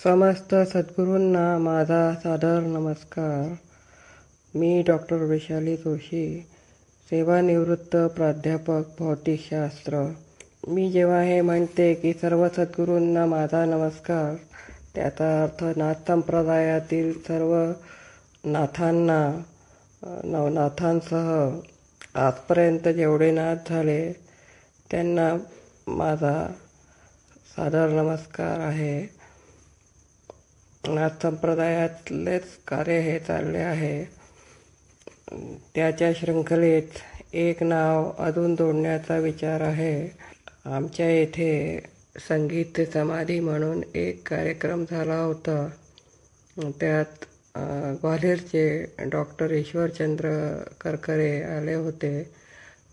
समस्त सद्गुरूंना माझा सादर नमस्कार. मी डॉक्टर वैशाली जोशी, सेवानिवृत्त प्राध्यापक भौतिकशास्त्र. मी जेव्हा हे म्हणते की सर्व सद्गुरूंना माझा नमस्कार, त्याचा अर्थ नाथ संप्रदायातील सर्व नाथांना, नवनाथांसह आजपर्यंत जेवढे नाथ झाले त्यांना माझा सादर नमस्कार आहे. नाथ संप्रदायातलेच कार्य हे चालले आहे. त्याच्या शृंखलेत एक नाव अजून जोडण्याचा विचार आहे. आमच्या येथे संगीत समाधी म्हणून एक कार्यक्रम झाला होता. त्यात ग्वाल्हेरचे डॉक्टर ईश्वरचंद्र करकरे आले होते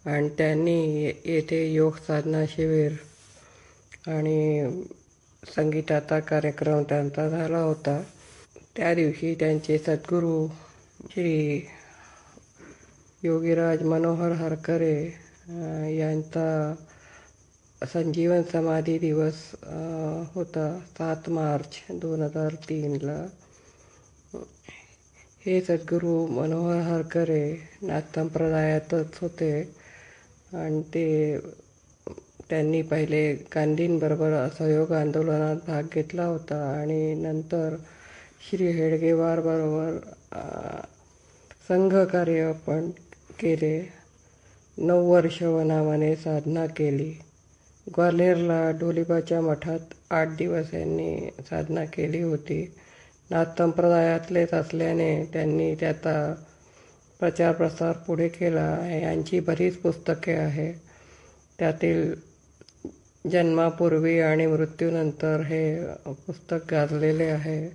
आणि त्यांनी येथे योग साधना शिबिर आणि संगीताचा कार्यक्रम त्यांचा झाला होता. त्या दिवशी त्यांचे सद्गुरू श्री योगीराज मनोहर हरकरे यांचा संजीवन समाधी दिवस होता 7 मार्च 2003ला. हे सद्गुरू मनोहर हरकरे नाथ संप्रदायातच होते आणि त्यांनी पहिले गांधींबरोबर असहयोग आंदोलनात भाग घेतला होता आणि नंतर श्री हेडगेवारबरोबर संघकार्य पण केले. 9 वर्ष वनामाने साधना केली. ग्वाल्हेरला ढोलिबाच्या मठात 8 दिवस यांनी साधना केली होती. नाथ संप्रदायातलेच असल्याने त्यांनी त्याचा प्रचार प्रसार पुढे केला. यांची बरीच पुस्तके आहे. त्यातील जन्मापूर्वी आणि मृत्यूनंतर हे पुस्तक गाजलेले आहे.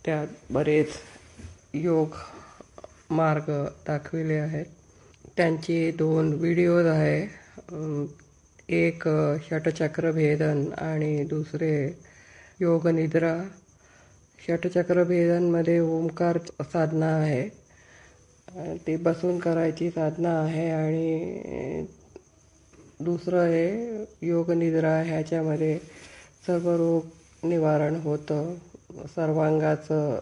त्यात बरेच योग मार्ग दाखविले आहेत. त्यांची 2 व्हिडिओज आहे. एक षटचक्र भेदन आणि दुसरे योग निद्रा. षटचक्र भेदनमध्ये ओंकार साधना आहे, ती बसून करायची साधना आहे. आणि दुसरं हे योग निद्रा. ह्याच्यामध्ये सर्व रोग निवारण होतं. सर्वांगाचं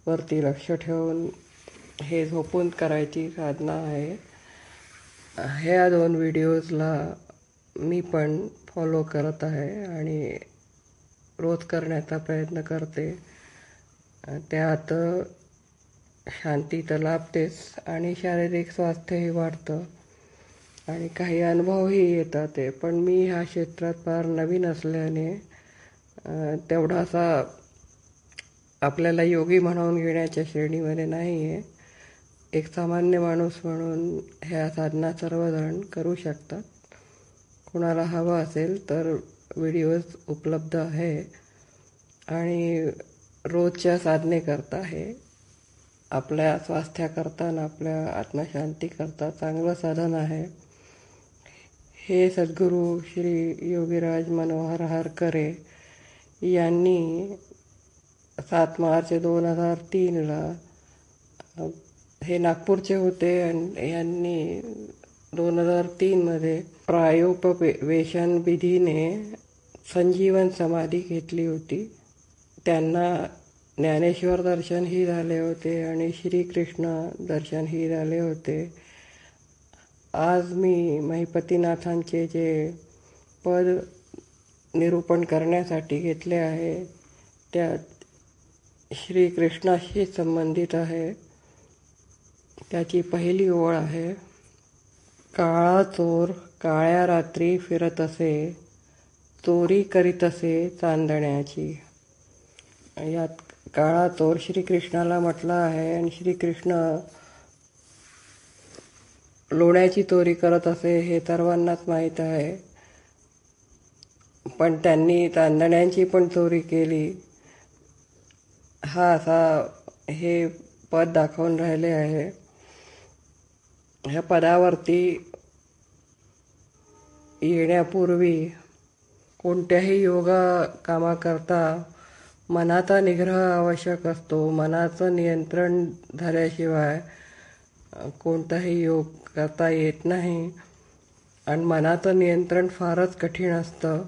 वरती लक्ष ठेवून हे झोपून करायची साधना आहे. ह्या 2 व्हिडिओजला मी पण फॉलो करत आहे आणि रोज करण्याचा प्रयत्न करते. त्यात शांती तर लाभतेच आणि शारीरिक स्वास्थ्यही वाढतं आणि काही अनुभवही येतात ते. पण मी ह्या क्षेत्रात फार नवीन असल्याने तेवढासा आपल्याला योगी म्हणून घेण्याच्या श्रेणीमध्ये नाही आहे. एक सामान्य माणूस म्हणून ह्या साधना सर्वजण करू शकतात. कोणाला हवं असेल तर व्हिडिओज उपलब्ध आहे आणि रोजच्या साधनेकरता हे आपल्या स्वास्थ्याकरता आणि आपल्या आत्मशांतीकरता चांगलं साधन आहे. हे सद्गुरू श्री योगीराज मनोहर हरकरे यांनी 7 मार्च 2003ला, हे नागपूरचे होते आणि यांनी 2003मध्ये प्रायोपवेशन विधीने संजीवन समाधी घेतली होती. त्यांना ज्ञानेश्वर दर्शनही झाले होते आणि श्रीकृष्ण दर्शनही झाले होते. आज मी महिपतीनाथांचे जे पद निरूपण करण्यासाठी घेतले आहे त्यात श्रीकृष्णाशी संबंधित आहे. त्याची पहिली ओळ आहे: काळा चोर काळ्या रात्री फिरत असे, चोरी करीत असे चांदण्याची. यात काळा चोर श्रीकृष्णाला म्हटला आहे आणि श्रीकृष्ण लोण्याची चोरी करत असे हे सर्वांनाच माहीत आहे. पण त्यांनी चांदण्यांची पण चोरी केली. हा असा हे पद दाखवून राहिले आहे. ह्या पदावरती येण्यापूर्वी कोणत्याही योगा कामाकरता मनाचा निग्रह आवश्यक असतो. मनाचं नियंत्रण झाल्याशिवाय कोणताही योग करता येत नाही आणि मनाचं नियंत्रण फारच कठीण असतं.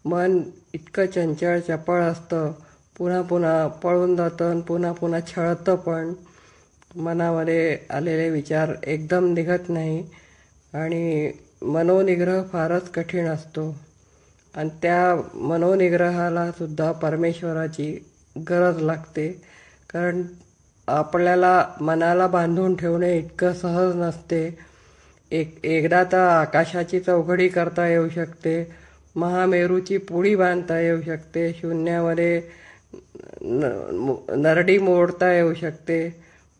मन इतकं चंचल चपळ असतं, पुन्हा पुन्हा पळून जातं आणि पुन्हा पुन्हा छळतं पण. मनामध्ये आलेले विचार एकदम निघत नाही आणि मनोनिग्रह फारच कठीण असतो. आणि त्या मनोनिग्रहाला सुद्धा परमेश्वराची गरज लागते, कारण आपल्याला मनाला बांधून ठेवणे इतकं सहज नसते. एकदा तर आकाशाची चौघडी करता येऊ शकते, महामेरूची पुडी बांधता येऊ शकते, शून्यामध्ये नरडी मोडता येऊ शकते,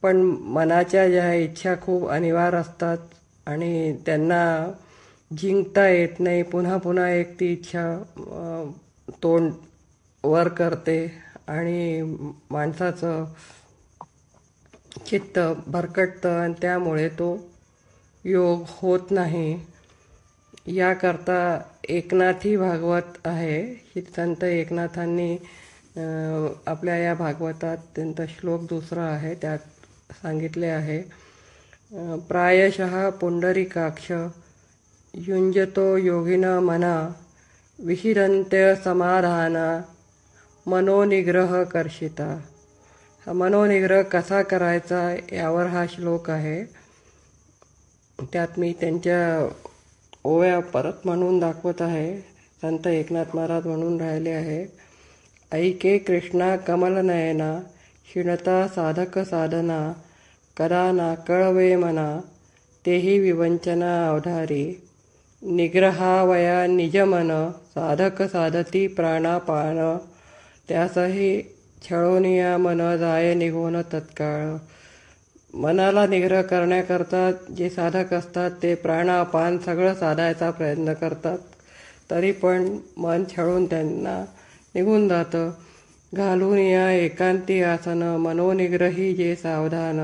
पण मनाच्या ज्या इच्छा खूप अनिवार्य असतात आणि त्यांना जिंकता येत नाही. पुन्हा पुन्हा एक ती इच्छा तोंड वर करते आणि माणसाचं चित्त भरकटतं आणि त्यामुळे तो योग होत नाही. याकरता एकनाथी भागवत आहे. संत एकनाथांनी आपल्या या भागवतात त्यांचा श्लोक दुसरा आहे, त्यात सांगितले आहे, प्रायशः पुंडरीकाक्ष युञ्जतो योगिन मना विशिरन्त्य समाधाना मनोनिग्रह कर्षिता. हा मनोनिग्रह कसा करायचा यावर हा श्लोक आहे. त्यात मी त्यांच्या ओव्या परत म्हणून दाखवत आहे. संत एकनाथ महाराज म्हणून राहिले आहे, ऐके कृष्णा कमलनयना क्षीणता साधक साधना कदा ना कळवे मना तेही विवंचना अवधारी निग्रहावया निजमन साधक साधती प्राणापान त्यासही छळोनिया मन जाय निघून तत्काळ. मनाला निग्रह करण्याकरता जे साधक असतात ते प्राणापान सगळं साधायचा प्रयत्न करतात, तरी पण मन छळून त्यांना निघून जातं. घालून या एकांती आसन मनोनिग्रही जे सावधान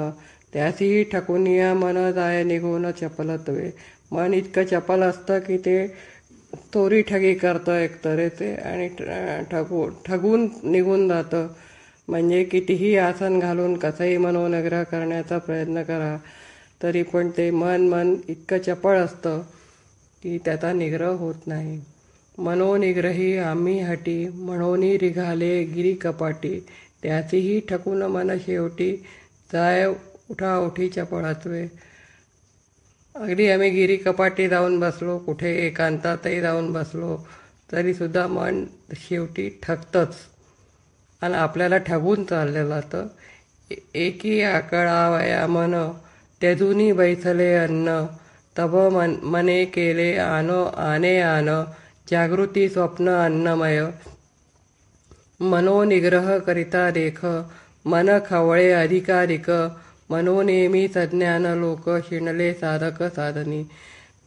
त्यासीही ठकून या मन जाय निघून चपलत्वे. मन इतकं चपल असतं की ते चोरी ठगी करतं एक तऱ्हेचे आणि ठगून निघून जातं. म्हणजे कितीही आसन घालून कसंही मनोनिग्रह करण्याचा प्रयत्न करा तरी पण ते मन इतकं चपळ असतं की त्याचा निग्रह होत नाही. मनोनिग्रही आम्ही हटी म्हणोनी रिघाले गिरी कपाटी त्याचीही ठकून मन शेवटी जाय उठाउठी चपळत्वे. अगदी आम्ही गिरी कपाटी जाऊन बसलो, कुठे एकांतातही जाऊन बसलो, तरीसुद्धा मन शेवटी ठगतंच आणि आपल्याला ठगून चाललं जातं. एकी आकळावया मन त्याजूनी बैसले अन्न तब मने केले आने आन जागृती स्वप्न अन्नमय. मनोनिग्रह करिता देख मन खवळे अधिकाधिक मनोनेमी सज्ञान लोक शिणले साधक साधनी.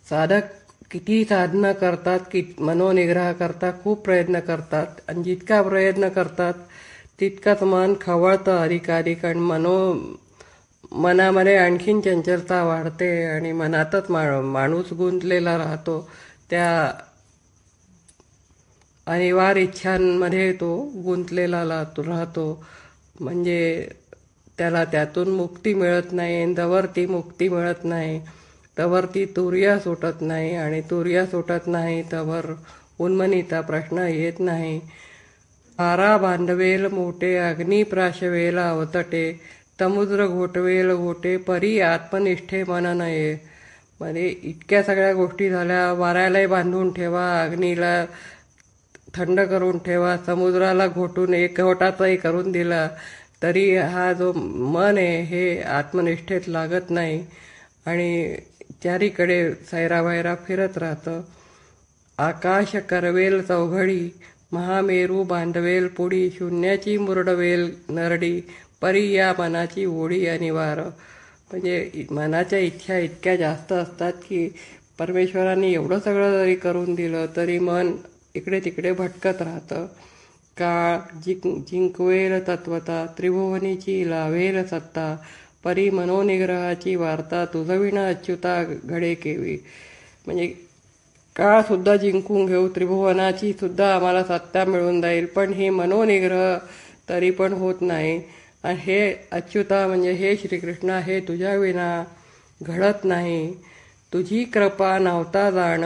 साधक किती साधनं करतात, मनोनिग्रह करता खूप प्रयत्न करतात आणि जितका प्रयत्न करतात तितकंच मन खवळतं अधिकाधिक आणि मनामध्ये आणखीन चंचलता वाढते आणि मनातच माणूस गुंतलेला राहतो. त्या अनिवार्य इच्छांमध्ये तो गुंतलेला राहतो. म्हणजे त्याला त्यातून मुक्ती मिळत नाही. जवळ ती मुक्ती मिळत नाही तवर ती तुर्या सुटत नाही आणि तुर्या सुटत नाही तवर उन्मनीचा प्रश्न येत नाही. तारा बांधवेल मोठे अग्नी प्राशवेल अवतटे समुद्र घोटवेल घोटे परी आत्मनिष्ठे मन नये. म्हणजे इतक्या सगळ्या गोष्टी झाल्या. वाऱ्यालाही बांधून ठेवा, अग्नीला थंड करून ठेवा, समुद्राला घोटून एक घोटाचाही करून दिला तरी हा जो मन आहे हे आत्मनिष्ठेत लागत नाही आणि चारीकडे सैरावैरा फिरत राहतं. आकाश करवेल चौघडी महामेरू बांधवेल पुडी शून्याची मुरडवेल नरडी परी या मनाची ओढी अनिवार. म्हणजे मनाच्या इच्छा इतक्या जास्त असतात की परमेश्वराने एवढं सगळं जरी करून दिलं तरी मन इकडे तिकडे भटकत राहतं. काळ जिंकवेल तत्वता त्रिभुवनीची लावेल सत्ता परी मनोनिग्रहाची वार्ता तुझविना अच्युता घडे केवी. म्हणजे काळ सुद्धा जिंकून घेऊ, त्रिभुवनाची सुद्धा आम्हाला सत्ता मिळून जाईल, पण हे मनोनिग्रह तरी पण होत नाही. आणि हे अच्युता म्हणजे हे श्रीकृष्णा हे तुझ्या विना घडत नाही. तुझी कृपा नव्हता जाण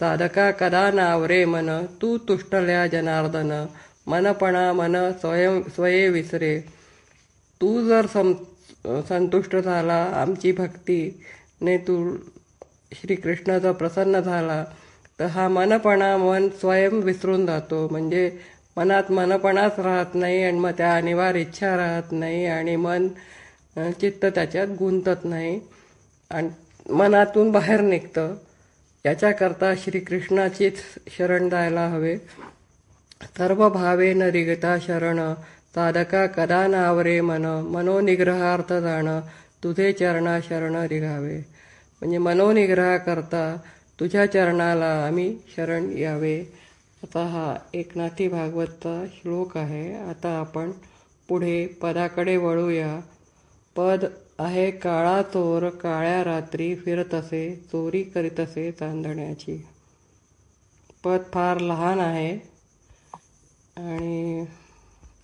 साधका कदा नावरे मन, तू तुष्टल्या जनार्दन. मनपणा मन स्वये विसरे. तू जर संतुष्ट झाला आमची भक्तीने, तू श्रीकृष्णाचा प्रसन्न झाला, तर हा मनपणा मन स्वयं विसरून जातो. म्हणजे मनात मनपणाच राहत नाही आणि मग त्या अनिवार्य इच्छा राहत नाही आणि मन चित्त त्याच्यात गुंतत नाही आणि मनातून बाहेर निघतं. याच्याकरता श्रीकृष्णाचीच शरण जायला हवे. सर्व भावे न रिगता शरण, साधका कदा नावरे मन. मनोनिग्रहार्थ जाण, तुझे चरणा शरण रिघावे. म्हणजे मनोनिग्रह करता तुझ्या चरणाला आम्ही शरण यावे. आता हा एकनाथी भागवतचा श्लोक आहे. आता आपण पुढे पदाकडे वळूया. पद आहे, काळा चोर काळ्या रात्री फिरतसे, चोरी करीतसे चांदण्याची. पद फार लहान आहे आणि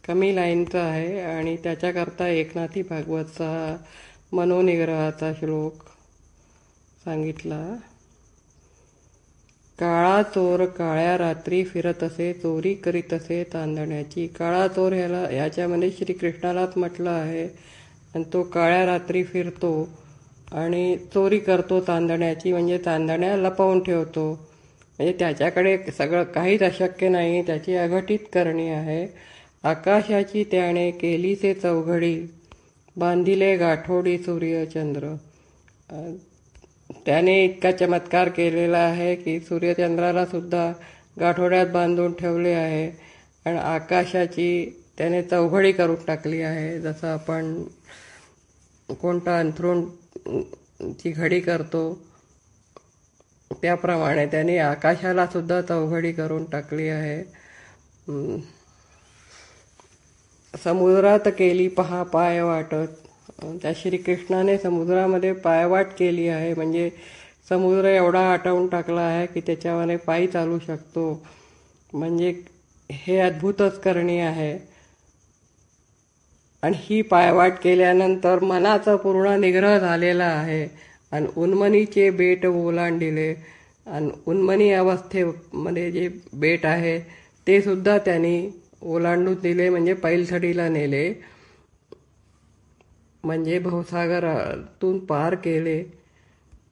कमी लाईनचं आहे आणि त्याच्याकरता एकनाथी भागवतचा मनोनिग्रहाचा श्लोक सांगितला. काळा चोर काळ्या रात्री फिरतसे, चोरी करीतसे चांदण्याची. काळा चोर याच्यामध्ये श्रीकृष्णालाच म्हटलं आहे आणि तो काळ्या रात्री फिरतो आणि चोरी करतो चांदण्याची, म्हणजे चांदण्या लपवून ठेवतो. म्हणजे त्याच्याकडे सगळं काहीच अशक्य नाही, त्याची अघटित करणी आहे. आकाशाची त्याने केलीसे चौघडी, बांधिले गाठोडी सूर्यचंद्र. त्याने इतका चमत्कार केलेला आहे की सूर्यचंद्राला सुद्धा गाठोड्यात बांधून ठेवले आहे आणि आकाशाची त्याने चौघडी करून टाकली आहे. जसं आपण कोणता अंथरूण ची घडी करतो त्याप्रमाणे त्याने आकाशाला सुद्धा चौघडी करून टाकली आहे. समुद्रात केली पहा पायवाट. त्या श्रीकृष्णाने समुद्रामध्ये पायवाट केली आहे, म्हणजे समुद्र एवढा आटवून टाकला आहे की त्याच्यावर पायी चालू शकतो. म्हणजे हे अद्भुतच करणी आहे. आणि ही पायवाट केल्यानंतर मनाचा पूर्ण निग्रह झालेला आहे आणि उन्मनीचे बेट ओलांडिले. आणि उन्मनी अवस्थेमध्ये जे बेट आहे ते सुद्धा त्यांनी ओलांडून दिले, म्हणजे पैलथडीला नेले, म्हणजे भवसागरातून पार केले.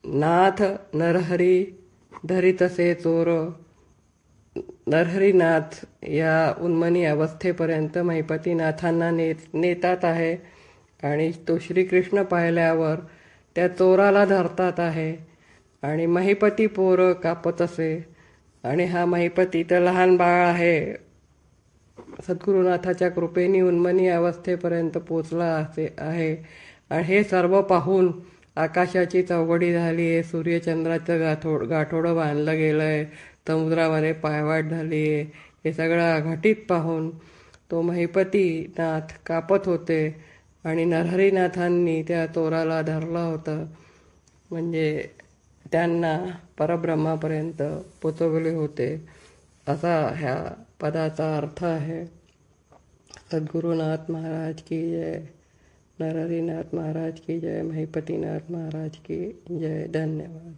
नाथ नरहरी धरितसे चोर. नरहरीनाथ या उन्मनी अवस्थेपर्यंत महिपतीनाथांना नेतात आहे आणि तो श्रीकृष्ण पाहिल्यावर त्या चोराला धरतात आहे आणि महिपती पोर कापत असे. आणि हा महिपती तर लहान बाळ आहे, सद्गुरुनाथाच्या कृपेने उन्मनी अवस्थेपर्यंत पोचला आहे. आणि हे सर्व पाहून आकाशाची चौघडी झाली आहे, सूर्यचंद्राचं गाठोडं बांधलं गेलं आहे, समुद्रामध्ये पायवाट झाली आहे. हे सगळं घटित पाहून तो महिपतीनाथ कापत होते आणि नरहरीनाथांनी त्या चोराला धरलं होतं, म्हणजे त्यांना परब्रह्मापर्यंत पोचवले होते. असा ह्या पदाचा अर्थ आहे. सद्गुरुनाथ महाराज की जय. नरहरीनाथ महाराज की जय. महिपतीनाथ महाराज की जय. धन्यवाद.